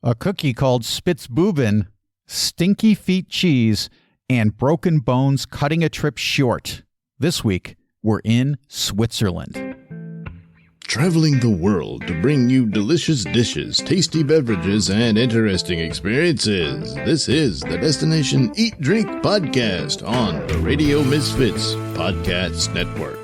a cookie called Spitzbuben, stinky feet cheese, and broken bones cutting a trip short. This week, we're in Switzerland. Traveling the world to bring you delicious dishes, tasty beverages, and interesting experiences. This is the Destination Eat Drink Podcast on the Radio Misfits Podcast Network.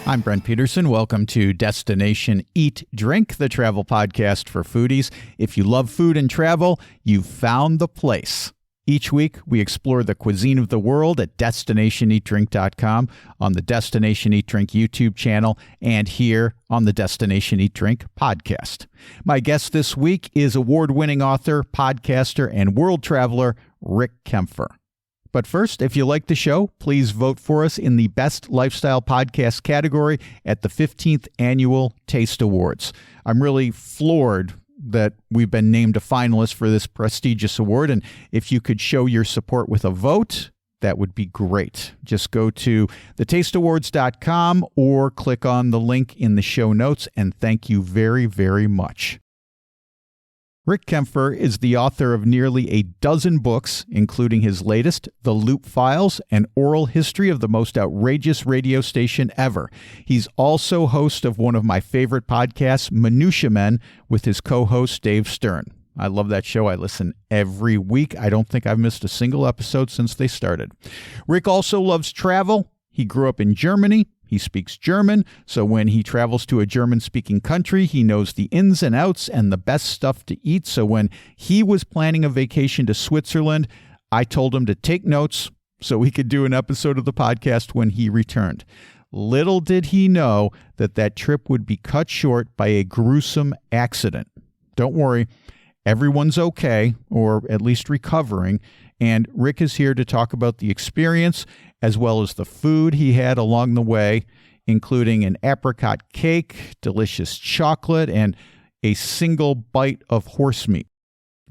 I'm Brent Peterson. Welcome to Destination Eat Drink, the travel podcast for foodies. If you love food and travel, you've found the place. Each week, we explore the cuisine of the world at DestinationEatDrink.com, on the Destination Eat Drink YouTube channel, and here on the Destination Eat Drink podcast. My guest this week is award-winning author, podcaster, and world traveler, Rick Kaempfer. But first, if you like the show, please vote for us in the Best Lifestyle Podcast category at the 15th Annual Taste Awards. I'm really floored that we've been named a finalist for this prestigious award, and if you could show your support with a vote, that would be great. Just go to thetasteawards.com or click on the link in the show notes, and thank you very, very much. Rick Kaempfer is the author of nearly a dozen books, including his latest, The Loop Files, an oral history of the most outrageous radio station ever. He's also host of one of my favorite podcasts, Minutia Men, with his co-host Dave Stern. I love that show. I listen every week. I don't think I've missed a single episode since they started. Rick also loves travel. He grew up in Germany. He speaks German, so when he travels to a German-speaking country, he knows the ins and outs and the best stuff to eat. So when he was planning a vacation to Switzerland, I told him to take notes so we could do an episode of the podcast when he returned. Little did he know that that trip would be cut short by a gruesome accident. Don't worry, everyone's okay, or at least recovering, and Rick is here to talk about the experience as well as the food he had along the way, including an apricot cake, delicious chocolate, and a single bite of horse meat.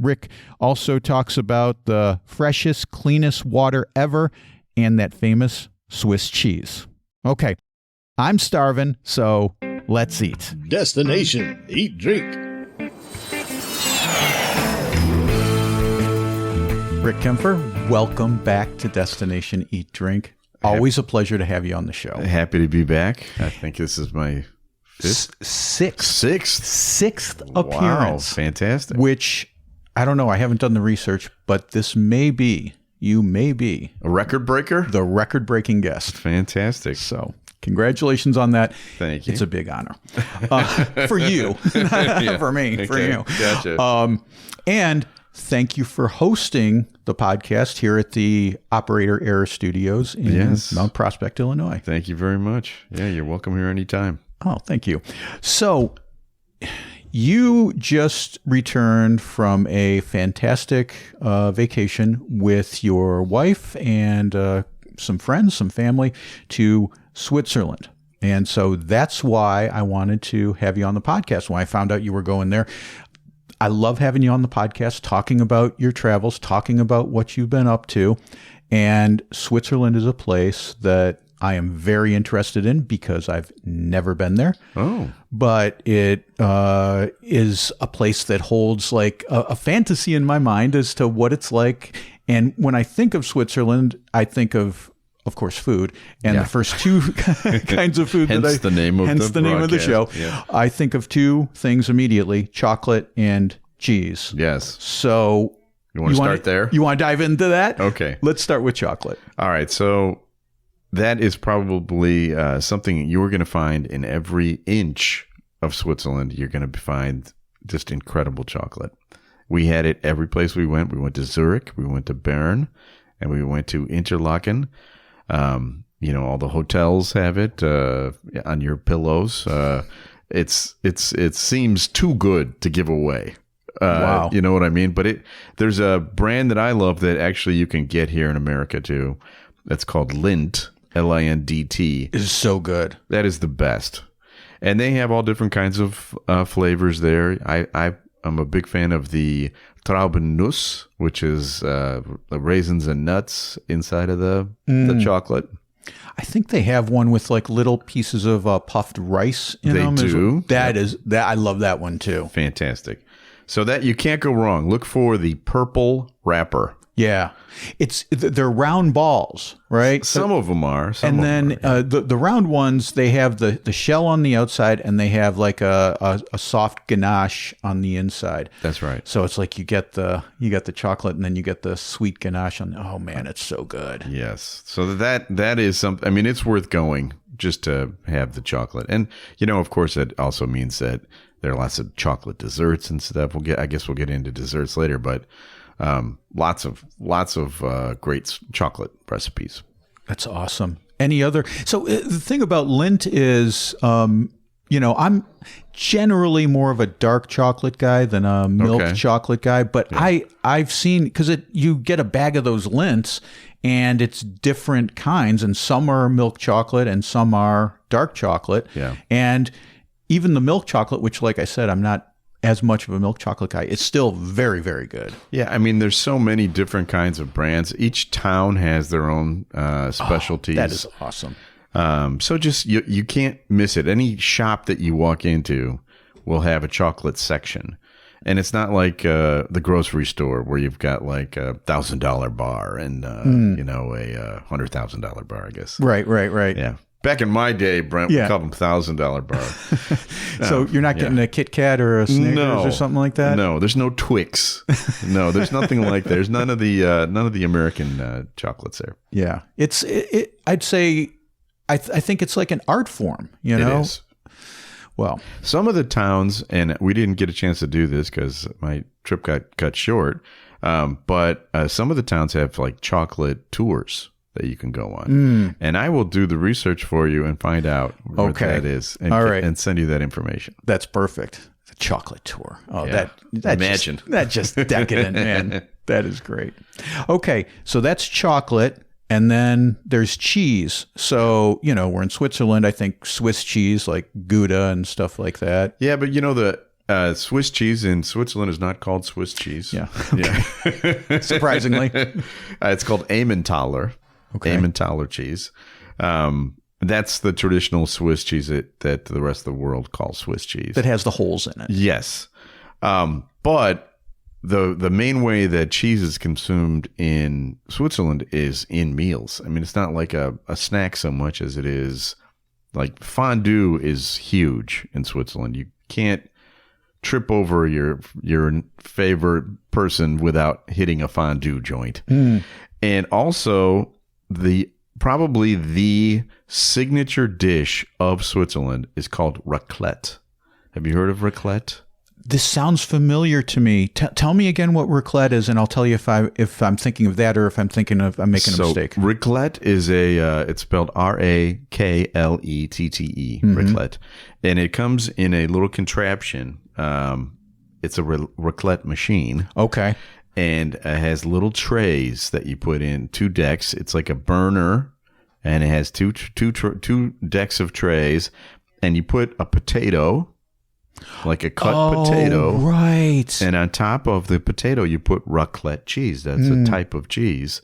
Rick also talks about the freshest, cleanest water ever and that famous Swiss cheese. Okay, I'm starving, so let's eat. Destination Eat Drink. Rick Kaempfer, welcome back to Destination Eat Drink. Always a pleasure to have you on the show. Happy to be back. I think this is my sixth appearance. Wow, fantastic. Which, I don't know, I haven't done the research, but you may be a record breaker? The record-breaking guest. Fantastic. So, congratulations on that. Thank you. It's a big honor. For you. Yeah. For me. Okay. For you. Gotcha. And thank you for hosting the podcast here at the Operator Era Studios in Mount Prospect, Illinois. Thank you very much. Yeah, you're welcome here anytime. Oh, thank you. So you just returned from a fantastic vacation with your wife and some friends, some family to Switzerland. And so that's why I wanted to have you on the podcast. When I found out you were going there, I love having you on the podcast, talking about your travels, talking about what you've been up to. And Switzerland is a place that I am very interested in because I've never been there. Oh. But it is a place that holds like a fantasy in my mind as to what it's like. And when I think of Switzerland, I think of course, food, and the first two kinds of food hence the name of the show. Yeah. I think of two things immediately: chocolate and cheese. Yes. So you want to start there? You want to dive into that? Okay. Let's start with chocolate. All right. So that is probably something you're going to find in every inch of Switzerland. You're going to find just incredible chocolate. We had it every place we went. We went to Zurich, we went to Bern, and we went to Interlaken. All the hotels have it on your pillows. It seems too good to give away. Wow. You know what I mean? But there's a brand that I love that actually you can get here in America too. That's called Lindt, Lindt. Is so good. That is the best. And they have all different kinds of flavors there. I'm a big fan of the Traubennuss, which is raisins and nuts inside of the chocolate. I think they have one with like little pieces of puffed rice in They them. do. I love that one too. Fantastic. So that you can't go wrong. Look for the purple wrapper. Yeah, they're round balls, right? Some of them are. And then the round ones, they have the shell on the outside, and they have like a soft ganache on the inside. That's right. So it's like you get the chocolate, and then you get the sweet ganache on. Oh man, it's so good. Yes. So that is something. I mean, it's worth going just to have the chocolate, and of course, it also means that there are lots of chocolate desserts and stuff. I guess we'll get into desserts later, but. Lots of great chocolate recipes. That's awesome. Any other? So the thing about Lindt is, I'm generally more of a dark chocolate guy than a milk chocolate guy. But yeah. I've seen, because you get a bag of those Lindts and it's different kinds, and some are milk chocolate and some are dark chocolate. Yeah. And even the milk chocolate, which, like I said, I'm not as much of a milk chocolate guy, it's still very, very good. Yeah, I mean, there's so many different kinds of brands. Each town has their own specialties. That is awesome. So just you can't miss it. Any shop that you walk into will have a chocolate section, and it's not like the grocery store where you've got like $1,000 bar and a $100,000 bar, I guess. Right. Yeah. Back in my day, Brent, we called them $1,000 bar. So you're not getting a Kit Kat or a Snickers or something like that? No, there's no Twix. No, there's nothing like that. There's none of the American chocolates there. Yeah, I'd say I think it's like an art form. It is. Well, some of the towns, and we didn't get a chance to do this because my trip got cut short. But some of the towns have like chocolate tours that you can go on. And I will do the research for you and find out what that is and send you that information. That's perfect. The chocolate tour. Oh, yeah. Imagine. That's just decadent, man. That is great. Okay, so that's chocolate, and then there's cheese. So, we're in Switzerland. I think Swiss cheese, like Gouda and stuff like that. Yeah, but the Swiss cheese in Switzerland is not called Swiss cheese. Yeah. Okay. Surprisingly. It's called Emmentaler. Okay. Emmentaler cheese. That's the traditional Swiss cheese that the rest of the world calls Swiss cheese. That has the holes in it. Yes. But the main way that cheese is consumed in Switzerland is in meals. I mean, it's not like a snack so much as it is like fondue is huge in Switzerland. You can't trip over your favorite person without hitting a fondue joint. And also probably the signature dish of Switzerland is called raclette. Have you heard of raclette? This sounds familiar to me. Tell me again what raclette is, and I'll tell you if I'm thinking of that or if I'm making a mistake. Raclette is it's spelled RAKLETTE, raclette, and it comes in a little contraption. It's a raclette machine. Okay. And it has little trays that you put in, 2 decks. It's like a burner, and it has two decks of trays, and you put a potato, like a cut potato. Right. And on top of the potato, you put raclette cheese. That's a type of cheese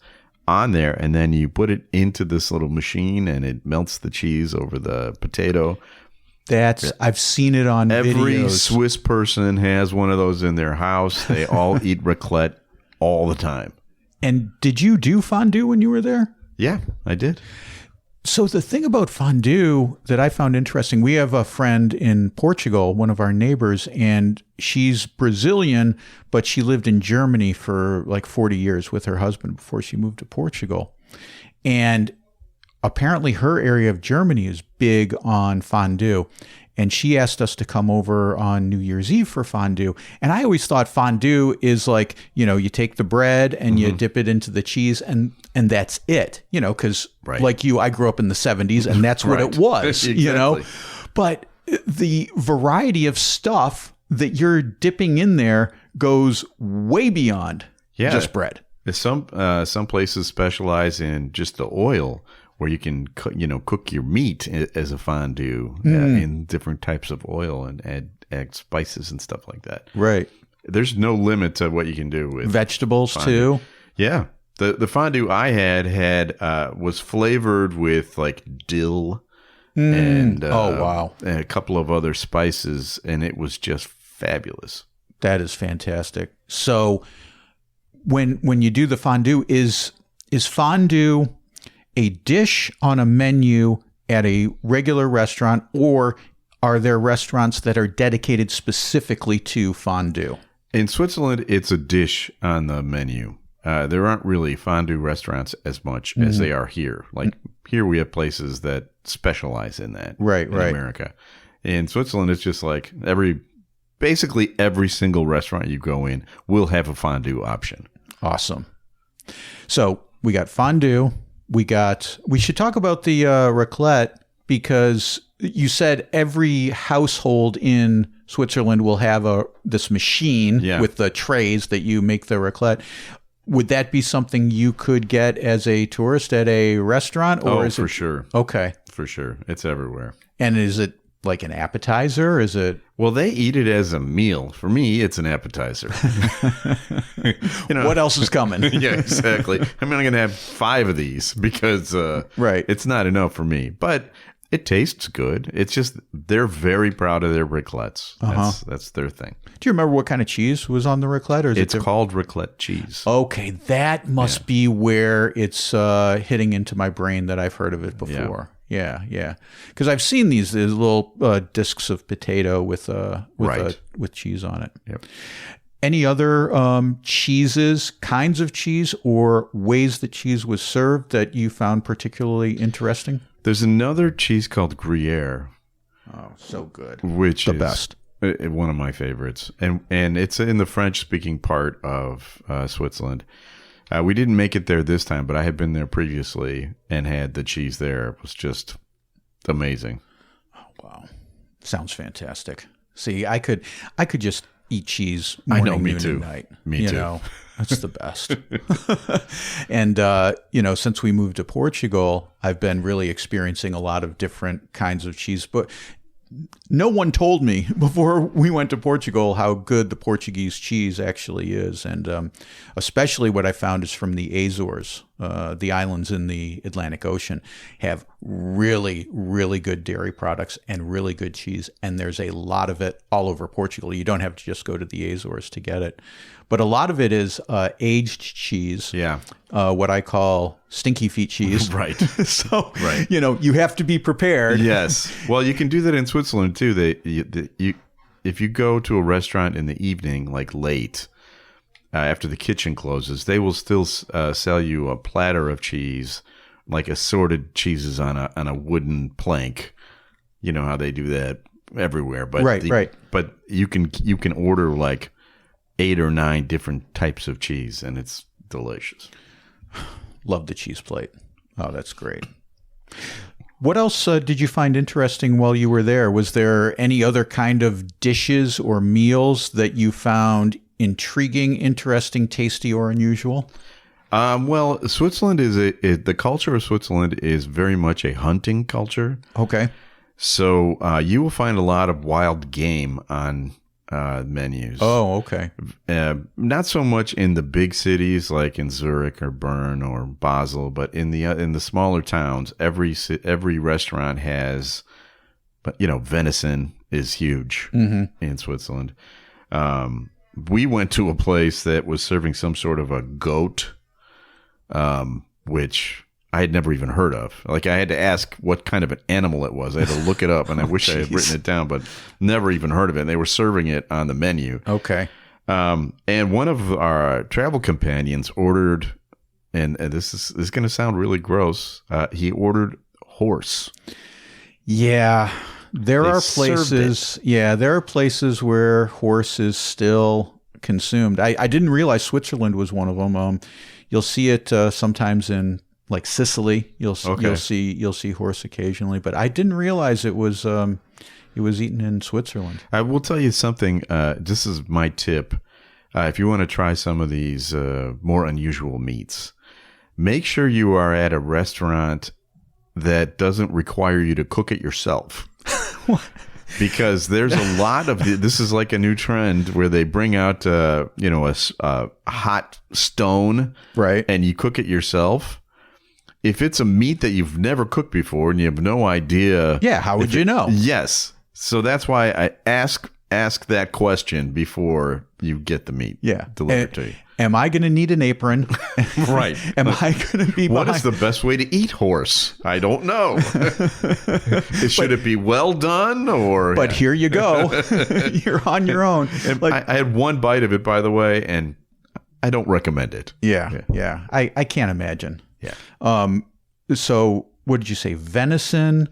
on there, and then you put it into this little machine, and it melts the cheese over the potato. I've seen it on Every videos. Swiss person has one of those in their house. They all eat raclette all the time. And did you do fondue when you were there? Yeah, I did. So the thing about fondue that I found interesting, we have a friend in Portugal, one of our neighbors, and she's Brazilian, but she lived in Germany for like 40 years with her husband before she moved to Portugal. And apparently her area of Germany is big on fondue. And she asked us to come over on New Year's Eve for fondue. And I always thought fondue is like, you take the bread and you dip it into the cheese and that's it, because like you, I grew up in the 70s and that's what it was, Exactly. But the variety of stuff that you're dipping in there goes way beyond just bread. Some places specialize in just the oil, where you can cook your meat as a fondue in different types of oil and add spices and stuff like that. Right. There's no limit to what you can do with vegetables fondue. too. Yeah. The fondue I had was flavored with like dill and wow, and a couple of other spices, and it was just fabulous. That is fantastic. So when you do the fondue, is fondue a dish on a menu at a regular restaurant, or are there restaurants that are dedicated specifically to fondue? In Switzerland, it's a dish on the menu. There aren't really fondue restaurants as much as they are here. Like here we have places that specialize in that. Right. In America. In Switzerland, it's just like basically every single restaurant you go in will have a fondue option. Awesome. So we got fondue. We should talk about the raclette, because you said every household in Switzerland will have this machine with the trays that you make the raclette. Would that be something you could get as a tourist at a restaurant? Or is for it... sure. Okay. For sure. It's everywhere. And is it like an appetizer? Is it... Well, they eat it as a meal. For me, it's an appetizer. What else is coming? Yeah, exactly. I'm not going to have 5 of these because it's not enough for me. But it tastes good. It's just they're very proud of their raclettes. That's their thing. Do you remember what kind of cheese was on the raclette? Or is it's called raclette cheese. Okay, that must be where it's hitting into my brain that I've heard of it before. Yeah. Because I've seen these little discs of potato with cheese on it. Yep. Any other cheeses, kinds of cheese, or ways that cheese was served that you found particularly interesting? There's another cheese called Gruyere. Oh, so good. Which is the best. One of my favorites. And it's in the French-speaking part of Switzerland. We didn't make it there this time, but I had been there previously and had the cheese there. It was just amazing. Oh, wow. Sounds fantastic. See, I could just eat cheese morning, noon, and night. Me too. Know, that's the best. And, since we moved to Portugal, I've been really experiencing a lot of different kinds of cheese. But no one told me before we went to Portugal how good the Portuguese cheese actually is. And especially what I found is from the Azores, the islands in the Atlantic Ocean, have really, really good dairy products and really good cheese. And there's a lot of it all over Portugal. You don't have to just go to the Azores to get it. But a lot of it is aged cheese. Yeah. What I call stinky feet cheese. Right. So, you have to be prepared. Yes. Well, you can do that in Switzerland too. If you go to a restaurant in the evening, like late, after the kitchen closes, they will still sell you a platter of cheese, like assorted cheeses on a wooden plank. You know how they do that everywhere. But right. But you can order like 8 or 9 different types of cheese, and it's delicious. Love the cheese plate. Oh, that's great. What else did you find interesting while you were there? Was there any other kind of dishes or meals that you found intriguing, interesting, tasty, or unusual? Well, Switzerland the culture of Switzerland is very much a hunting culture. Okay. So you will find a lot of wild game on menus. Oh, okay. Not so much in the big cities like in Zurich or Bern or Basel, but in the smaller towns, every restaurant has, venison is huge in Switzerland. We went to a place that was serving some sort of a goat, which I had never even heard of. Like, I had to ask what kind of an animal it was. I had to look it up, and I wish I had written it down, but never even heard of it. And they were serving it on the menu. Okay. And one of our travel companions ordered, and this is going to sound really gross, he ordered horse. Yeah. There are places where horse is still consumed. I didn't realize Switzerland was one of them. You'll see it sometimes in like Sicily. You'll see horse occasionally, but I didn't realize it was eaten in Switzerland. I will tell you something. This is my tip. If you want to try some of these more unusual meats, make sure you are at a restaurant that doesn't require you to cook it yourself. because there's a lot of this is like a new trend where they bring out a hot stone, right, and you cook it yourself. If it's a meat that you've never cooked before and you have no idea, how would you know? Yes, so that's why I ask that question before you get the meat delivered to you. Am I going to need an apron? Right. Am I going to be What is the best way to eat horse? I don't know. Should it be well done or? But here you go. You're on your own. I had one bite of it, by the way, and I don't recommend it. Yeah. I can't imagine. Yeah. So what did you say? Venison,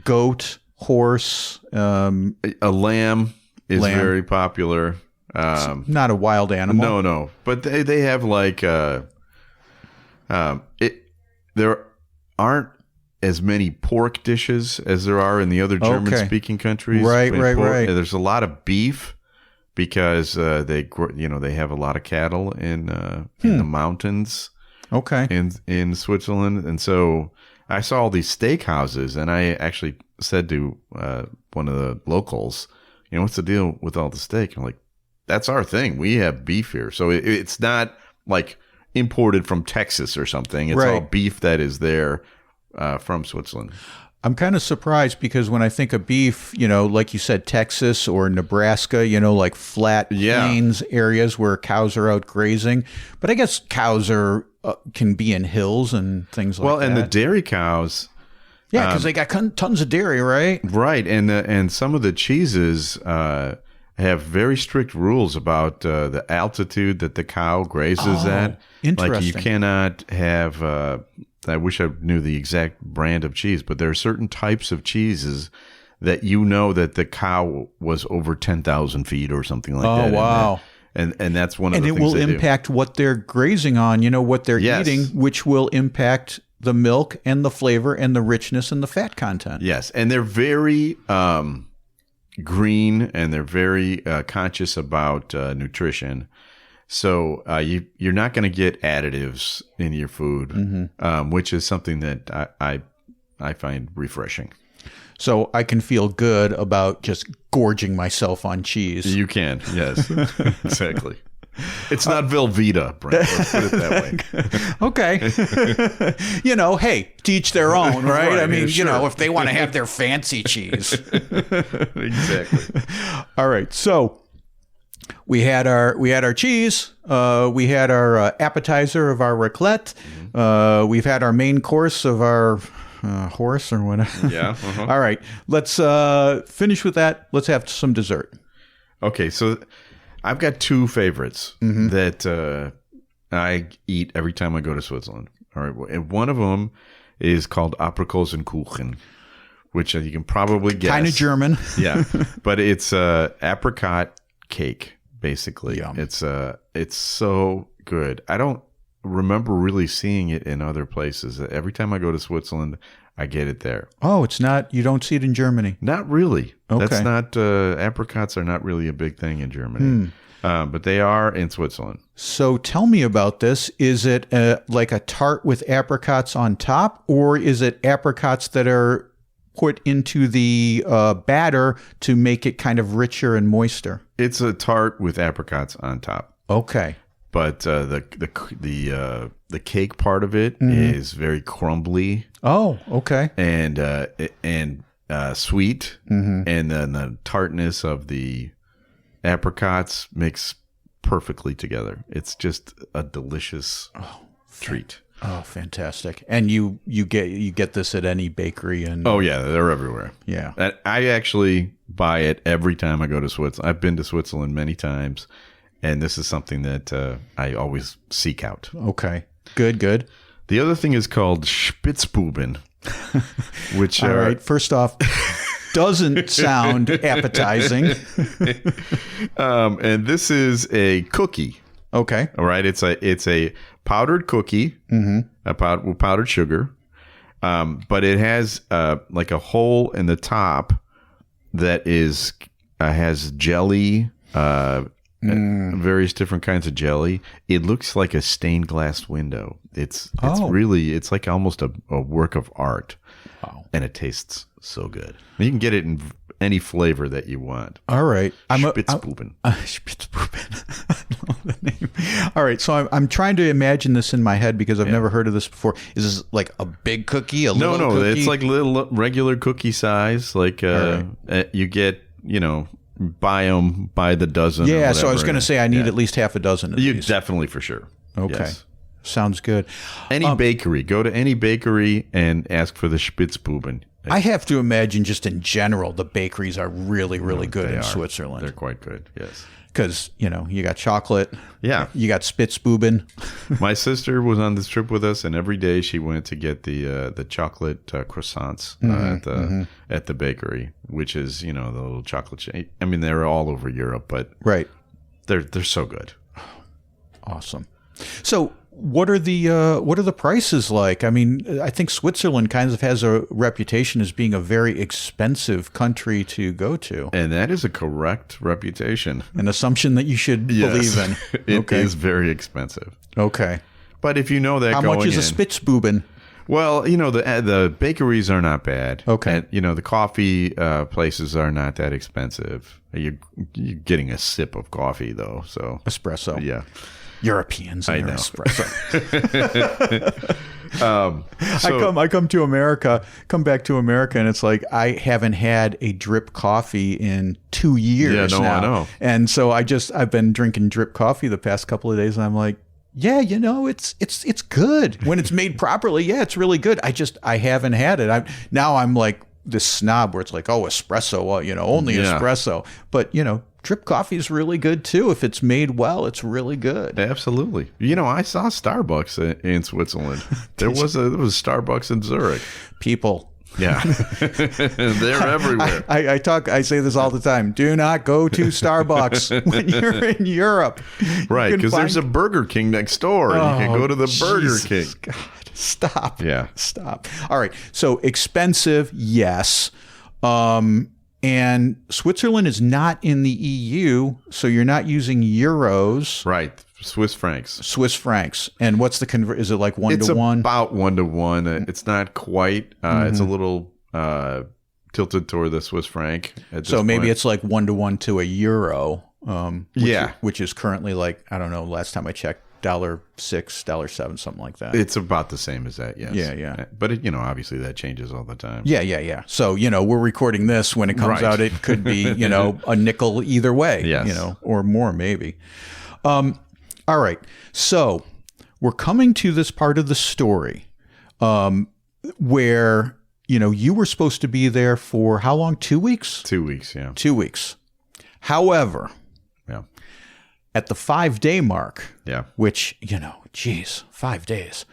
goat, horse, a lamb is very popular. Not a wild animal. No. But they have like there aren't as many pork dishes as there are in the other German-speaking countries. Right. There's a lot of beef because they have a lot of cattle in the mountains. Okay. In Switzerland, and so I saw all these steakhouses, and I actually said to one of the locals, what's the deal with all the steak? I'm like, that's our thing. We have beef here. So it's not like imported from Texas or something. It's all beef that is there from Switzerland. I'm kind of surprised because when I think of beef, like you said, Texas or Nebraska, like flat plains areas where cows are out grazing. But I guess cows can be in hills and things like that. Well, and the dairy cows. Yeah, because they got tons of dairy, right? Right. And some of the cheeses have very strict rules about the altitude that the cow grazes at. Interesting. Like you cannot have... I wish I knew the exact brand of cheese, but there are certain types of cheeses that that the cow was over 10,000 feet or something like that. Oh, wow. And that's one of the things and it will impact what they're grazing on, what they're eating, which will impact the milk and the flavor and the richness and the fat content. Yes, and they're very green and they're very conscious about nutrition. So you're not going to get additives in your food, which is something that I find refreshing. So I can feel good about just gorging myself on cheese. You can, yes, exactly. It's not Velveeta, Brent. Let's put it that way. Okay. Hey, to each their own, right? I mean, if they want to have their fancy cheese. Exactly. All right. So we had our cheese. We had our appetizer of our raclette. We've had our main course of our horse or whatever. Yeah. All right. Let's finish with that. Let's have some dessert. Okay. So I've got two favorites that I eat every time I go to Switzerland. All right. And one of them is called Aprikosenkuchen, which you can probably guess. Kind of German. Yeah. But it's apricot cake, basically. Yum. It's so good. I don't remember really seeing it in other places. Every time I go to Switzerland, I get it there. Oh, it's not, you don't see it in Germany? Not really. Okay. That's not, apricots are not really a big thing in Germany. But they are in Switzerland. So tell me about this. Is it like a tart with apricots on top, or is it apricots that are put into the batter to make it kind of richer and moister? It's a tart with apricots on top. Okay. But the cake part of it is very crumbly. Oh, okay. And sweet, and then the tartness of the apricots mix perfectly together. It's just a delicious treat. Oh, fantastic! And you get this at any bakery and oh yeah, they're everywhere. Yeah, and I actually buy it every time I go to Switzerland. I've been to Switzerland many times. And this is something that I always seek out. Okay. Good. The other thing is called Spitzbuben, which all right. First off, doesn't sound appetizing. And this is a cookie. Okay. All right. It's a powdered cookie, with powdered sugar, but it has like a hole in the top that has jelly. Various different kinds of jelly. It looks like a stained glass window. It's like almost a work of art. Wow. And it tastes so good. You can get it in any flavor that you want. All right. Spitzbuben. Spitzbuben. I know the name. All right. So I'm trying to imagine this in my head because I've never heard of this before. Is this like a big cookie? No, cookie? It's like little regular cookie size. Like you get, buy them by the dozen. Yeah. So I was going to say I need at least half a dozen of these. Definitely, for sure. Okay. Yes. Sounds good. Any bakery. Go to any bakery and ask for the Spitzbuben. I have to imagine just in general, the bakeries are really, really good in Switzerland. They're quite good, yes. Because, you got chocolate. Yeah. You got Spitzbuben. My sister was on this trip with us, and every day she went to get the chocolate croissants at the bakery, which is, the little chocolate shake. I mean, they're all over Europe, but right. They're so good. Awesome. So what are the prices like? I mean, I think Switzerland kind of has a reputation as being a very expensive country to go to. And that is a correct reputation. An assumption that you should believe in. It is very expensive. Okay. But if you know that How much is a Spitzbuben? Well, the bakeries are not bad. Okay. And, the coffee places are not that expensive. You're getting a sip of coffee, though. So espresso. Yeah. Europeans and their espresso. I come back to America, and it's like I haven't had a drip coffee in 2 years now. I know. And so I've been drinking drip coffee the past couple of days, and I'm like, yeah, it's good when it's made properly. Yeah, it's really good. I haven't had it. I'm like this snob where it's like, oh, espresso, only espresso. But drip coffee is really good too. If it's made well, it's really good. Absolutely. I saw Starbucks in Switzerland. There was Starbucks in Zurich. People. Yeah. They're everywhere. I say this all the time. Do not go to Starbucks when you're in Europe. Right, because there's a Burger King next door, and you can go to the Burger King. God, stop. Yeah. Stop. All right. So expensive, yes. And Switzerland is not in the EU, so you're not using euros. Right. Swiss francs. And what's the is it like 1 to 1? It's about 1 to 1. It's not quite. It's a little tilted toward the Swiss franc. So maybe it's like 1 to 1 to a euro. Which is currently like, I don't know, last time I checked, $6, $7, something like that. It's about the same as that, yes. Yeah. But obviously that changes all the time. Yeah. So, we're recording this when it comes out. It could be, a nickel either way. Yes. Or more maybe. All right. So we're coming to this part of the story where, you were supposed to be there for how long? 2 weeks? 2 weeks, yeah. 2 weeks. However, at the 5-day mark, which, 5 days,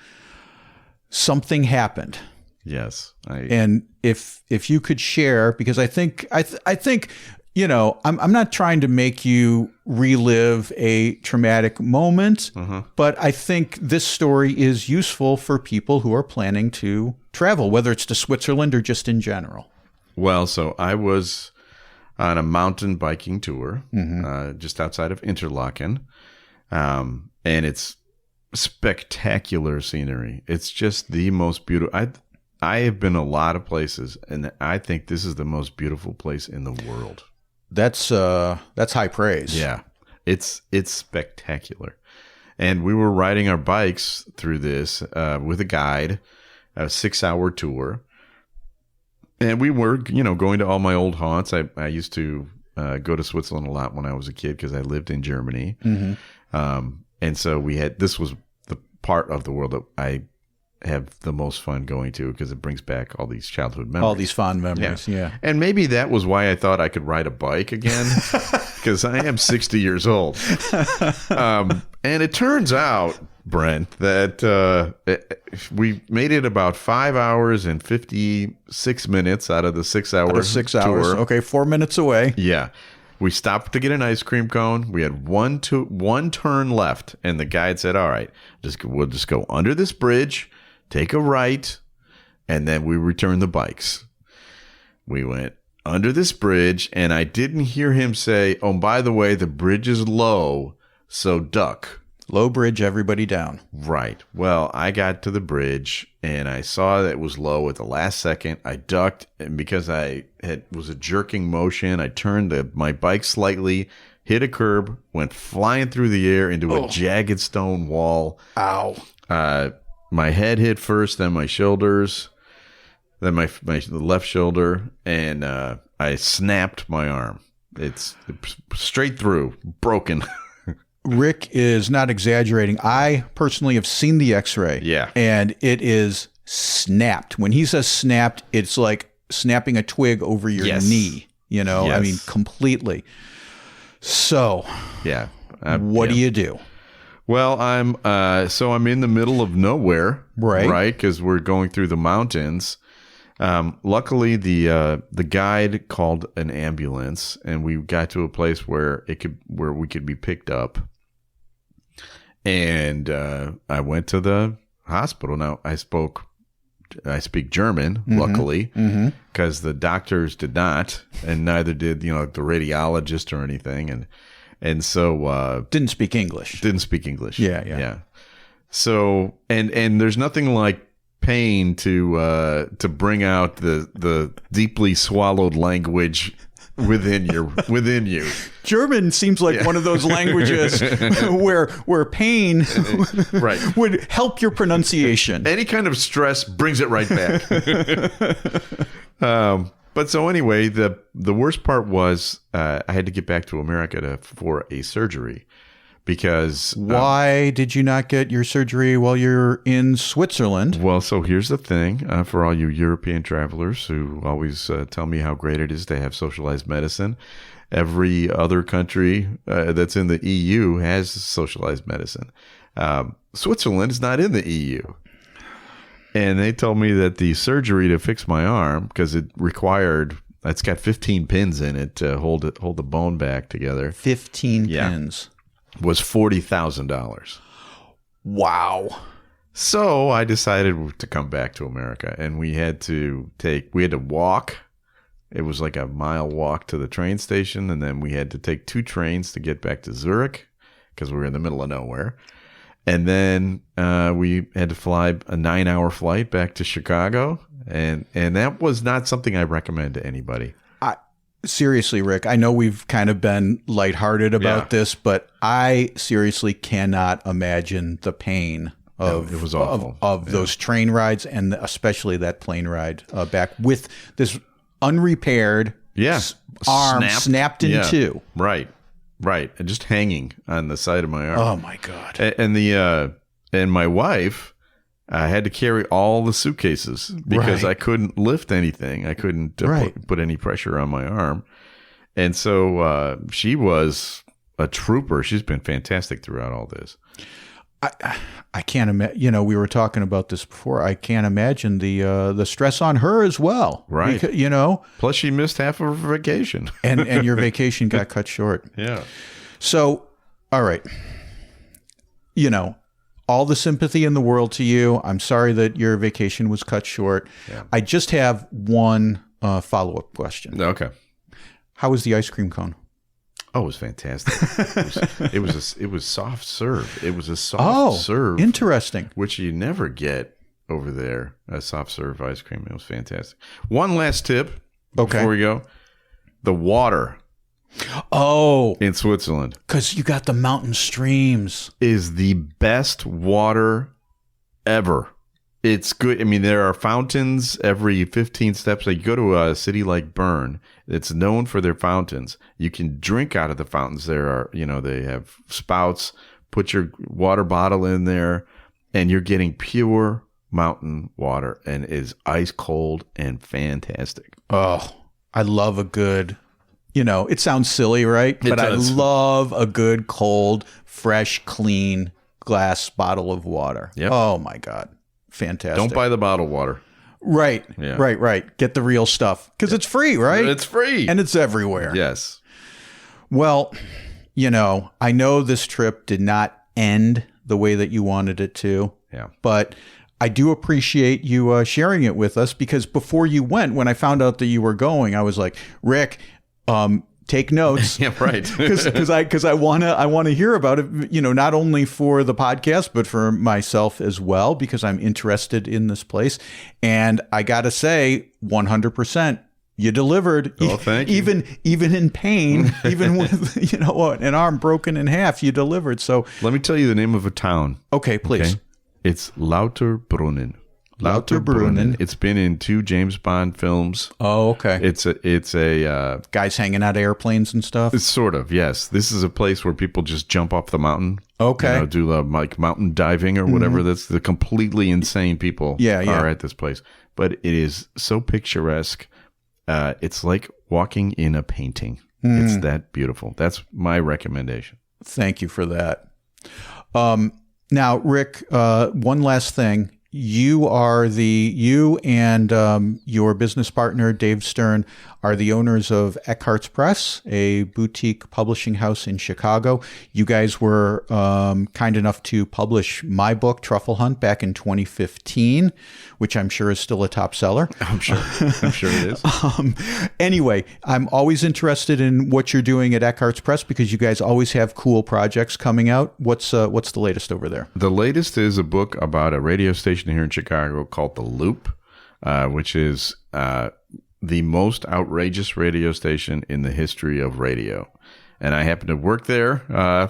something happened. Yes. And if you could share, because I think, I'm not trying to make you relive a traumatic moment, but I think this story is useful for people who are planning to travel, whether it's to Switzerland or just in general. Well, so I was on a mountain biking tour just outside of Interlaken. And it's spectacular scenery. It's just the most beautiful. I have been a lot of places, and I think this is the most beautiful place in the world. That's high praise. Yeah. It's spectacular. And we were riding our bikes through this with a guide, a 6-hour tour. And we were, going to all my old haunts. I used to go to Switzerland a lot when I was a kid because I lived in Germany. And so this was the part of the world that I have the most fun going to because it brings back all these childhood memories. All these fond memories, yeah. And maybe that was why I thought I could ride a bike again because I am 60 years old. And it turns out, Brent, that we made it about 5 hours and 56 minutes out of the 6 hour 6 hours. Tour. Okay, 4 minutes away. Yeah. We stopped to get an ice cream cone. We had one turn left, and the guide said, all right, we'll just go under this bridge, take a right, and then we return the bikes. We went under this bridge, and I didn't hear him say, oh, by the way, the bridge is low, so duck. Low bridge, everybody down. Right. Well, I got to the bridge and I saw that it was low at the last second. I ducked, and because was a jerking motion, I turned my bike slightly, hit a curb, went flying through the air into a jagged stone wall. Ow. My head hit first, then my shoulders, then my left shoulder, and I snapped my arm. It's straight through, broken. Rick is not exaggerating. I personally have seen the x-ray. Yeah. And it is snapped. When he says snapped, it's like snapping a twig over your knee. You know, Yes. I mean, completely. So, Yeah. what do you do? Well, I'm in the middle of nowhere, Right. Right, because we're going through the mountains. Luckily, the guide called an ambulance, and we got to a place where we could be picked up. And I went to the hospital. Now I speak German, luckily, because the doctors did not, and neither did the radiologist or anything, and so Didn't speak English. Yeah. So and there's nothing like pain to bring out the deeply swallowed language within you. German seems like one of those languages where pain Right. would help your pronunciation. Any kind of stress brings it right back. But so anyway, the worst part was I had to get back to America for a surgery because Why did you not get your surgery while you're in Switzerland? well, so here's the thing for all you European travelers who always tell me how great it is to have socialized medicine. Every other country that's in the EU has socialized medicine. Switzerland is not in the EU. And they told me that the surgery to fix my arm, because it's got 15 pins in it to hold the bone back together, 15 pins. was $40,000. Wow. So I decided to come back to America, and we had to walk. It was like a mile walk to the train station, and then we had to take 2 trains to get back to Zurich because we were in the middle of nowhere. And then we had to fly a 9-hour flight back to Chicago, and that was not something I recommend to anybody. Seriously, Rick, I know we've kind of been lighthearted about this, but I seriously cannot imagine the pain of it was awful. of those train rides, and especially that plane ride back with this unrepaired arm snapped in two. Right, and just hanging on the side of my arm. Oh my God! And my wife had to carry all the suitcases because I couldn't lift anything. I couldn't put any pressure on my arm. And so she was a trooper. She's been fantastic throughout all this. I can't imagine. We were talking about this before. I can't imagine the stress on her as well. Right. Because, Plus, she missed half of her vacation. and your vacation got cut short. Yeah. So, all right. All the sympathy in the world to you. I'm sorry that your vacation was cut short. Yeah. I just have one follow-up question. Okay. How was the ice cream cone? Oh, it was fantastic. It was soft serve. It was a soft serve. Interesting. Which you never get over there, a soft serve ice cream. It was fantastic. One last tip before we go. The water. Oh. In Switzerland. Because you got the mountain streams. Is the best water ever. It's good. I mean, there are fountains every 15 steps. Like, you go to a city like Bern, it's known for their fountains. You can drink out of the fountains. There are, they have spouts. Put your water bottle in there, and you're getting pure mountain water, and it is ice cold and fantastic. Oh, I love a good, it sounds silly, right? But I love a good, cold, fresh, clean glass bottle of water. Yep. Oh my God. Fantastic. Don't buy the bottled water. Right. Yeah. Right. Get the real stuff because it's free, right? It's free. And it's everywhere. Yes. Well, I know this trip did not end the way that you wanted it to. Yeah. But I do appreciate you sharing it with us, because before you went, when I found out that you were going, I was like, Rick, take notes. Yeah, right. Because I want to hear about it, not only for the podcast, but for myself as well, because I'm interested in this place. And I got to say, 100%. You delivered. Oh, thank you. Even in pain, even with an arm broken in half, you delivered. So let me tell you the name of a town. Okay, please. Okay? It's Lauterbrunnen. Lauterbrunnen. It's been in 2 James Bond films. Oh, okay. It's a guys hanging out of airplanes and stuff. It's sort of, yes. This is a place where people just jump off the mountain. Okay. Do like mountain diving or whatever. That's the completely insane people are at this place. But it is so picturesque. It's like walking in a painting. It's that beautiful. That's my recommendation. Thank you for that. Now, Rick, one last thing. You and your business partner, Dave Stern, are the owners of Eckhart's Press, a boutique publishing house in Chicago. You guys were kind enough to publish my book, Truffle Hunt, back in 2015, which I'm sure is still a top seller. I'm sure it is. Anyway, I'm always interested in what you're doing at Eckhart's Press because you guys always have cool projects coming out. What's the latest over there? The latest is a book about a radio station here in Chicago called The Loop, which is the most outrageous radio station in the history of radio. And I happened to work there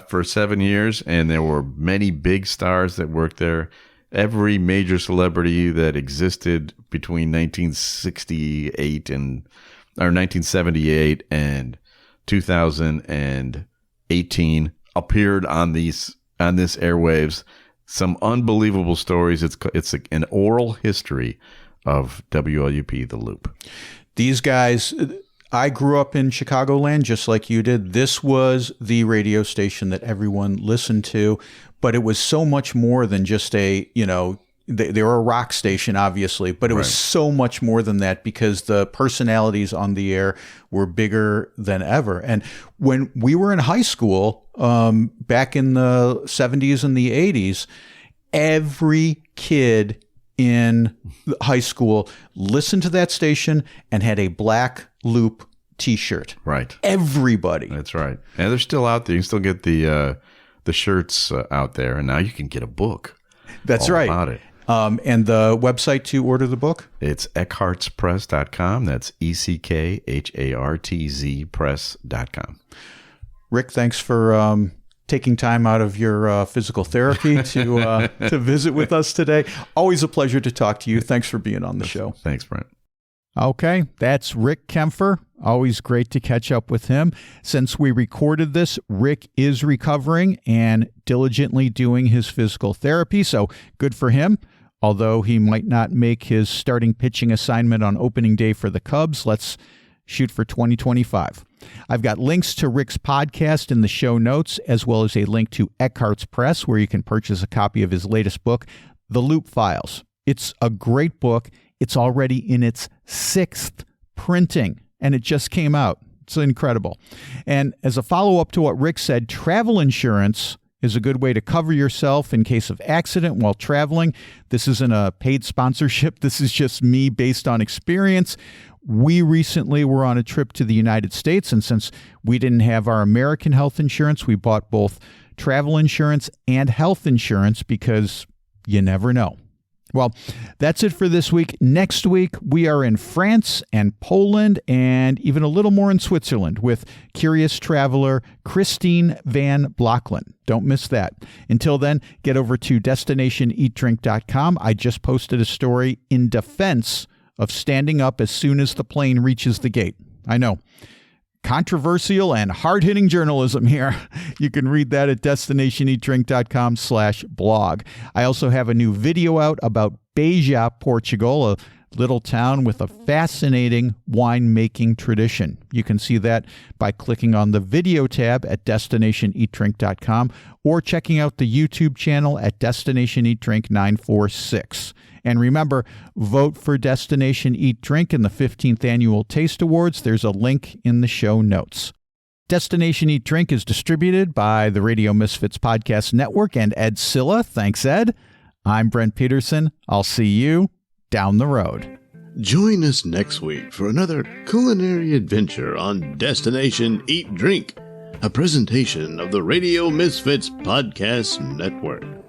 for 7 years, and there were many big stars that worked there. Every major celebrity that existed between 1978 or 1978 and 2018 appeared on this airwaves. Some unbelievable stories. It's an oral history of WLUP, The Loop. These guys, I grew up in Chicagoland just like you did. This was the radio station that everyone listened to, but it was so much more than just they were a rock station, obviously, but it was so much more than that because the personalities on the air were bigger than ever. And when we were in high school, back in the 70s and the 80s, every kid in high school listened to that station and had a black Loop T-shirt. Right. Everybody. That's right. And they're still out there. You can still get the shirts out there, and now you can get a book. That's all right. About it. And the website to order the book? It's eckhartzpress.com. That's ECKHARTZ press.com. Rick, thanks for taking time out of your physical therapy to visit with us today. Always a pleasure to talk to you. Thanks for being on the show. Thanks, Brent. Okay, that's Rick Kaempfer. Always great to catch up with him. Since we recorded this, Rick is recovering and diligently doing his physical therapy, so good for him. Although he might not make his starting pitching assignment on opening day for the Cubs, let's shoot for 2025. I've got links to Rick's podcast in the show notes, as well as a link to Eckhart's Press, where you can purchase a copy of his latest book, The Loop Files. It's a great book. It's already in its 6th printing, and it just came out. It's incredible. And as a follow-up to what Rick said, travel insurance is a good way to cover yourself in case of accident while traveling. This isn't a paid sponsorship. This is just me based on experience. We recently were on a trip to the United States, and since we didn't have our American health insurance, we bought both travel insurance and health insurance because you never know. Well, that's it for this week. Next week, we are in France and Poland and even a little more in Switzerland with curious traveler Christine Van Blockland. Don't miss that. Until then, get over to destinationeatdrink.com. I just posted a story in defense of standing up as soon as the plane reaches the gate. I know. Controversial and hard-hitting journalism here. You can read that at destinationeatdrink.com/blog. I also have a new video out about Beja, Portugal, a little town with a fascinating winemaking tradition. You can see that by clicking on the video tab at destinationeatdrink.com or checking out the YouTube channel at Destination Eat Drink 946. And remember, vote for Destination Eat Drink in the 15th Annual Taste Awards. There's a link in the show notes. Destination Eat Drink is distributed by the Radio Misfits Podcast Network and Ed Silla. Thanks, Ed. I'm Brent Peterson. I'll see you down the road. Join us next week for another culinary adventure on Destination Eat Drink, a presentation of the Radio Misfits Podcast Network.